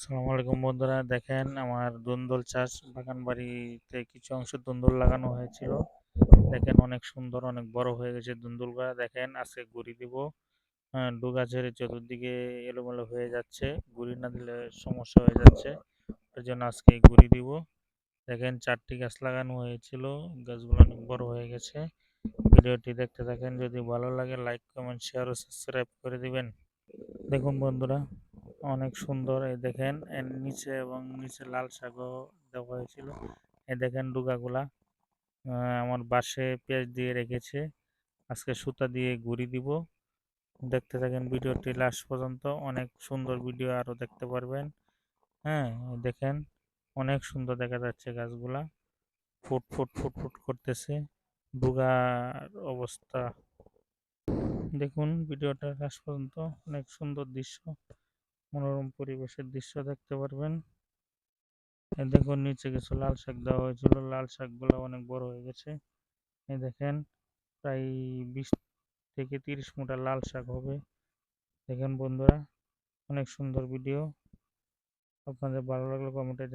আসসালামু আলাইকুম বন্ধুরা, দেখেন আমার ধুন্দুল চাষ বাগান বাড়িতে কিছু অংশ ধুন্দুল লাগানো হয়েছিল। দেখেন অনেক সুন্দর, অনেক বড় হয়ে গেছে ধুন্দুলগুলা। দেখেন আজকে গুড়ি দিব। হ্যাঁ, ডুগা ঝেড়ে চতুর্দিকে এলোমেলো হয়ে যাচ্ছে, গুড়ি না দিলে সমস্যা হয়ে যাচ্ছে। ওই জন্য আজকে গুড়ি দিব। দেখেন 4টি গাছ লাগানো হয়েছিল, গাছগুলো অনেক বড় হয়ে গেছে। ভিডিওটি দেখতে থাকেন, যদি ভালো লাগে লাইক কমেন্ট শেয়ার ও সাবস্ক্রাইব করে দিবেন। দেখুন বন্ধুরা, অনেক সুন্দর। এই দেখেন এর নিচে এবং নিচে লাল শাকও দেওয়া হয়েছিল। এই দেখেন ডুগাগুলা আমার বাঁশে পেঁয়াজ দিয়ে রেখেছে। আজকে সুতা দিয়ে ঘুরি দিব। দেখতে থাকেন ভিডিওটি লাস্ট পর্যন্ত, অনেক সুন্দর ভিডিও আরো দেখতে পারবেন। হ্যাঁ, এই দেখেন অনেক সুন্দর দেখা যাচ্ছে গাছগুলা, ফুট ফুট ফুট ফুট করতেছে। ডুগার অবস্থা দেখুন, ভিডিওটা লাস্ট পর্যন্ত। অনেক সুন্দর দৃশ্য, মনোরম পরিবেশের দৃশ্য দেখতে পারবেন। এই দেখুন নিচে কিছু লাল শাক দেওয়া হয়েছিল, লাল শাকগুলো অনেক বড় হয়ে গেছে। এই দেখেন প্রায় 20 থেকে 30 মুঠা লাল শাক হবে। দেখেন বন্ধুরা, অনেক সুন্দর ভিডিও। আপনাদের ভালো লাগলে কমেন্টে